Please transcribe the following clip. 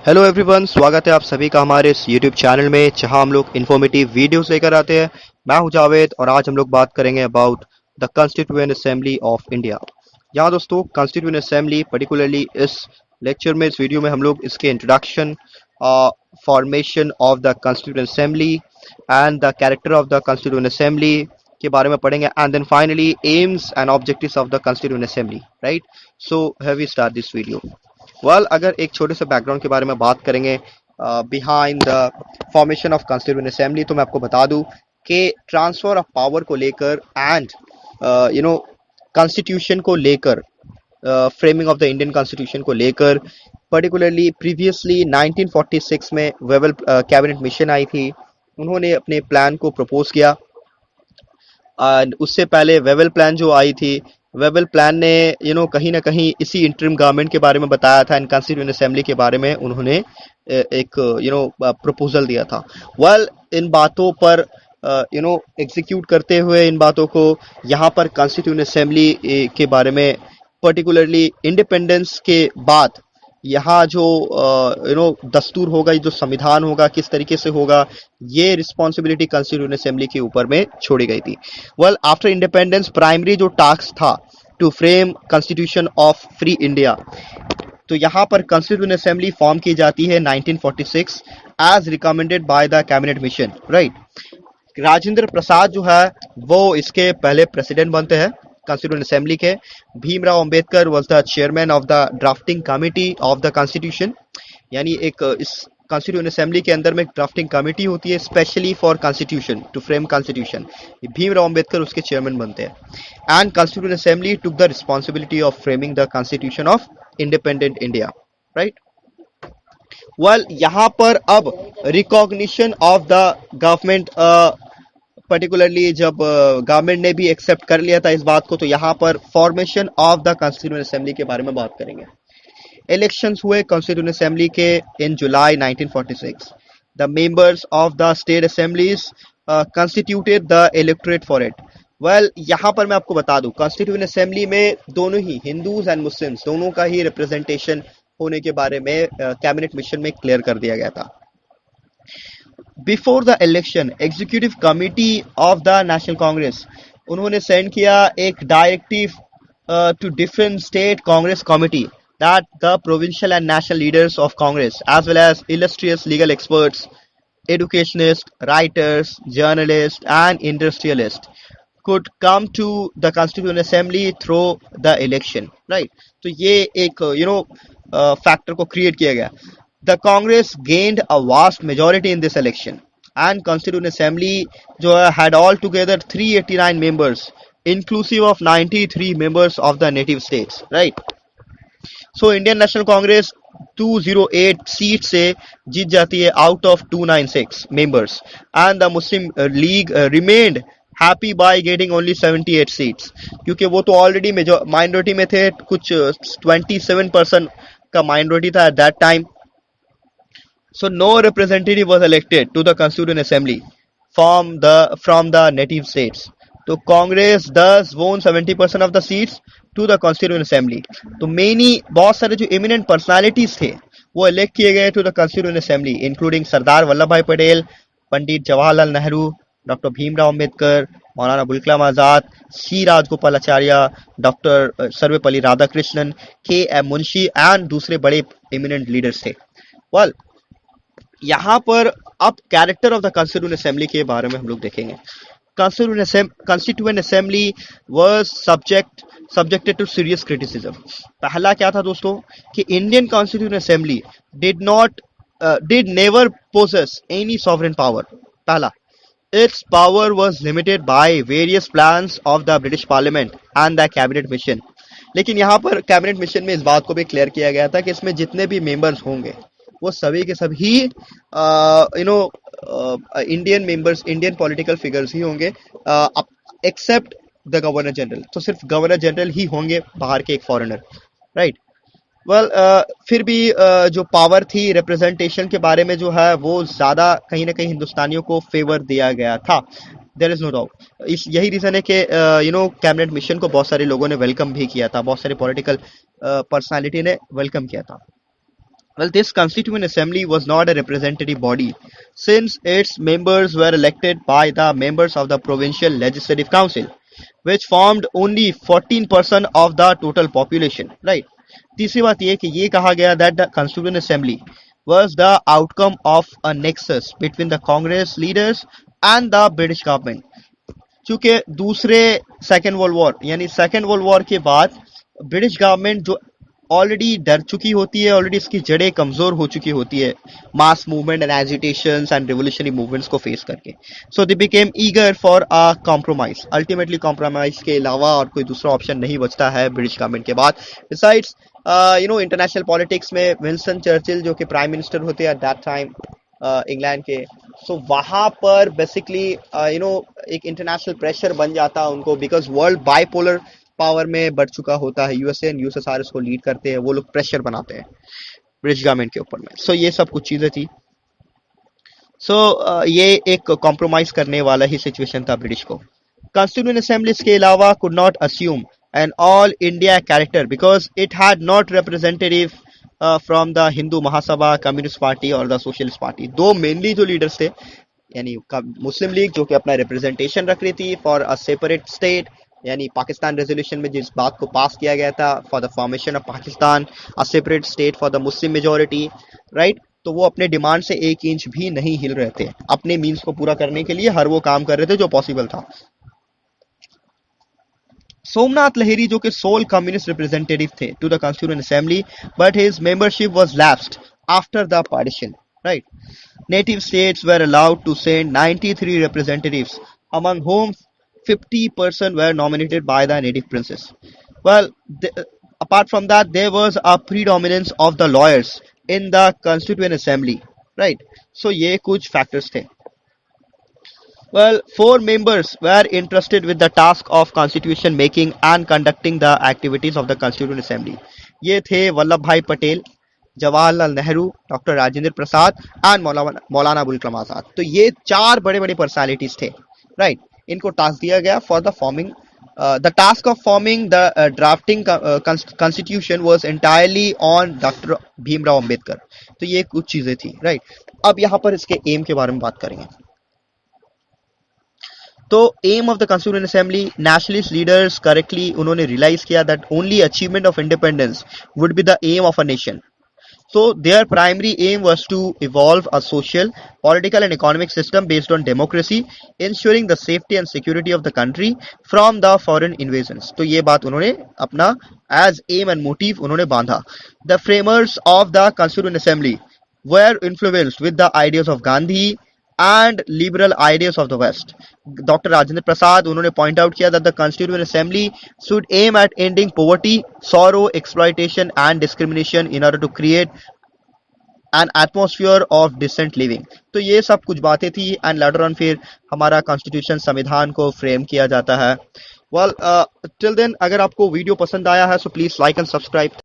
Hello everyone, स्वागत है आप सभी का हमारे इस यूट्यूब चैनल में जहां हम लोग इन्फॉर्मेटिव वीडियोस लेकर आते हैं। मैं हूं जावेद और आज हम लोग बात करेंगे about the constituent assembly of India. यहाँ दोस्तों कॉन्स्टिट्यूएंट असेंबली पर्टिकुलरली इस लेक्चर में, इस वीडियो में हम लोग इसके introduction, formation of the constituent assembly and the character of the constituent assembly के बारे में पढ़ेंगे and then finally aims and objectives of the constituent assembly. Right, so have we start this video. अगर एक छोटे से बैकग्राउंड के बारे में बात करेंगे behind the formation of constituent assembly, तो मैं आपको बता दूं कि ट्रांसफर ऑफ पावर को लेकर एंड कॉन्स्टिट्यूशन को लेकर, framing of the Indian constitution को लेकर पर्टिकुलरली प्रीवियसली 1946 में वेवल कैबिनेट मिशन आई थी। उन्होंने अपने प्लान को प्रपोज किया एंड उससे पहले वेवल प्लान जो आई थी, वेबल प्लान ने कहीं ना कहीं इसी इंटरिम गवर्नमेंट के बारे में बताया था एंड कॉन्स्टिट्यूएंट असेंबली के बारे में उन्होंने एक प्रपोजल दिया था। इन बातों पर एग्जीक्यूट करते हुए इन बातों को यहाँ पर कॉन्स्टिट्यूएंट असेंबली के बारे में पर्टिकुलरली इंडिपेंडेंस के बाद यहाँ जो दस्तूर होगा, जो संविधान होगा, किस तरीके से होगा, ये रिस्पॉन्सिबिलिटी कॉन्स्टिट्यूएंट असेंबली के ऊपर में छोड़ी गई थी। आफ्टर इंडिपेंडेंस प्राइमरी जो टास्क था to frame constitution of free India, तो यहाँ पर कॉन्स्टिट्यूएंट असेंबली फॉर्म की जाती है 1946 as recommended by the cabinet mission. Right, Rajendra Prasad जो है वो इसके पहले प्रेसिडेंट बनते हैं कॉन्स्टिट्यूएंट असेंबली के। Bhimrao Ambedkar was the chairman of the drafting committee of the constitution, यानी एक इस कॉन्स्टिट्यूएंट असेंबली के अंदर में एक ड्राफ्टिंग कमिटी होती है specially for constitution, to frame constitution. Bhimrao Ambedkar उसके चेयरमैन बनते हैं and constituent assembly took the responsibility of framing the constitution of independent India. Right, यहाँ पर अब recognition of the government, particularly जब गवर्नमेंट ने भी एक्सेप्ट कर लिया था इस बात को, तो यहाँ पर formation of the constituent assembly के बारे में बात करेंगे। इलेक्शंस हुए कॉन्स्टिट्यूएंट असेंबली के इन जुलाई 1946। The members of the state assemblies constituted the electorate for it. यहाँ पर मैं आपको बता दूं, कॉन्स्टिट्यूएंट असेंबली में दोनों ही हिंदूज एंड मुस्लिम्स दोनों का ही रिप्रेजेंटेशन होने के बारे में कैबिनेट मिशन में क्लियर कर दिया गया था। Before the election executive committee of the national Congress, उन्होंने सेंड किया एक directive to different state Congress committee that the provincial and national leaders of Congress, as well as illustrious legal experts, educationists, writers, journalists, and industrialists, could come to the Constituent Assembly through the election. Right? तो ये एक factor को create किया गया। The Congress gained a vast majority in this election, and Constituent Assembly जो had altogether 389 members, inclusive of 93 members of the native states. Right? So Indian national Congress 208 seat से जीत जाती है out of 296 members and the Muslim league remained happy by getting only 78 seats, क्योंकि वो तो already minority में थे, कुछ 27% का माइनॉरिटी था at that time. So no representative was elected to the constituent assembly from the native states. तो Congress thus won 70% of the seats to the constituent assembly. तो बहुत सारे जो एमिनेंट पर्सनालिटीज थे वो इलेक्ट किए गए to the constituent assembly, including Sardar Vallabh bhai Patel, Pandit Jawaharlal Nehru, doctor Bhimrao Ambedkar, Maulana Abul Kalam Azad, C Rajagopalachari, doctor Sarvepalli Radhakrishnan, K M Munshi and दूसरे बड़े एमिनेंट लीडर्स थे। यहाँ पर अब character of the constituent assembly के बारे में हम लोग देखेंगे। Constituent Assembly was subjected to serious criticism. पहला क्या था दोस्तों कि Indian constituent assembly did never possess any sovereign power. पहला, its power was limited by various plans of the British Parliament and the cabinet mission. लेकिन यहाँ पर cabinet mission में इस बात को भी क्लियर किया गया था कि इसमें जितने भी मेंबर्स होंगे वो सभी के सभी Indian members, Indian political figures ही होंगे एक्सेप्ट द गवर्नर जनरल। तो सिर्फ गवर्नर जनरल ही होंगे, बाहर के एक फॉरेनर। राइट, फिर भी जो पावर थी रिप्रेजेंटेशन के बारे में जो है वो ज्यादा कहीं ना कहीं हिंदुस्तानियों को फेवर दिया गया था। There is no doubt. यही रीजन है कि कैबिनेट मिशन को बहुत सारे लोगों ने वेलकम भी किया था, बहुत सारे पॉलिटिकल पर्सनालिटी ने वेलकम किया था। Well, this Constituent Assembly was not a representative body since its members were elected by the members of the Provincial Legislative Council, which formed only 14% of the total population. Right. तीसरी बात ये कि ये कहा गया that the Constituent Assembly was the outcome of a nexus between the Congress leaders and the British government. चूंकि दूसरे second world war यानी सेकेंड वर्ल्ड वॉर के बाद ब्रिटिश गवर्नमेंट जो ऑलरेडी डर चुकी होती है, ऑलरेडी इसकी जड़ें कमजोर हो चुकी होती है mass movement and agitations and revolutionary movements को फेस करके, so they became eager for a compromise. Ultimately compromise के अलावा और कोई दूसरा ऑप्शन नहीं बचता है ब्रिटिश गवर्नमेंट के बाद. बिसाइड्स इंटरनेशनल पॉलिटिक्स में विंस्टन चर्चिल जो कि प्राइम मिनिस्टर होते हैं एट दैट टाइम इंग्लैंड के, सो वहां पर बेसिकली एक इंटरनेशनल प्रेशर बन जाता है उनको, बिकॉज वर्ल्ड बाइपोलर पावर में बढ़ चुका होता है. यूएसए एंड यूएसएसआर इसको लीड करते हैं, वो लोग प्रेशर बनाते हैं ब्रिटिश गवर्नमेंट के ऊपर में. सो ये सब कुछ चीजें थी. सो ये एक कॉम्प्रोमाइज करने वाला ही सिचुएशन था ब्रिटिश को. कॉन्स्टिट्यूएंट असेंबलीज के अलावा could not assume an all India character because it had not representative from the Hindu Mahasabha, communist party और द सोशलिस्ट पार्टी. दो मेनली जो लीडर्स थे, यानी मुस्लिम लीग जो कि अपना रिप्रेजेंटेशन रख रही थी फॉर अ सेपरेट स्टेट, यानी पाकिस्तान रेजोल्यूशन में जिस बात को पास किया गया था for the formation of Pakistan, a separate state for the Muslim majority, right. तो वो अपने डिमांड से एक इंच भी नहीं हिल रहे थे. अपने मीन्स को पूरा करने के लिए हर वो काम कर रहे थे जो पॉसिबल था. सोमनाथ लहेरी जो कि सोल कम्युनिस्ट रिप्रेजेंटेटिव थे to the constituent assembly, but his membership was lapsed after the partition, right. Native states were allowed to send 93 representatives, among whom 50% were nominated by the native princes. Well, apart from that, there was a predominance of the lawyers in the Constituent Assembly, right? So, ये कुछ factors थे. Well, 4 members were entrusted with the task of constitution making and conducting the activities of the Constituent Assembly. ये थे Vallabh bhai Patel, Jawaharlal Nehru, doctor Rajendra Prasad and मौलाना अबुल कलाम आजाद. तो ये 4 बड़े बड़े personalities थे, राइट. इनको टास्क दिया गया for the forming the task of forming the drafting constitution was entirely on doctor Bhimrao Ambedkar. तो ये कुछ चीजें थी, राइट. अब यहाँ पर इसके एम के बारे में बात करेंगे. तो aim of the constituent assembly, nationalist leaders correctly उन्होंने रियलाइज किया that only achievement of independence would be the aim of a nation. So their primary aim was to evolve a social, political and economic system based on democracy, ensuring the safety and security of the country from the foreign invasions. तो ये बात उन्होंने अपना as aim and motive उन्होंने बांधा. The framers of the Constituent Assembly were influenced with the ideas of Gandhi and liberal ideas of the West. Dr. Rajendra Prasad उन्होंने point out किया that the Constituent Assembly should aim at ending poverty, sorrow, exploitation and discrimination in order to create an atmosphere of decent living. तो ये सब कुछ बातें थी and later on फिर हमारा Constitution संविधान को फ्रेम किया जाता है. Well, till then अगर आपको वीडियो पसंद आया है so please like and subscribe.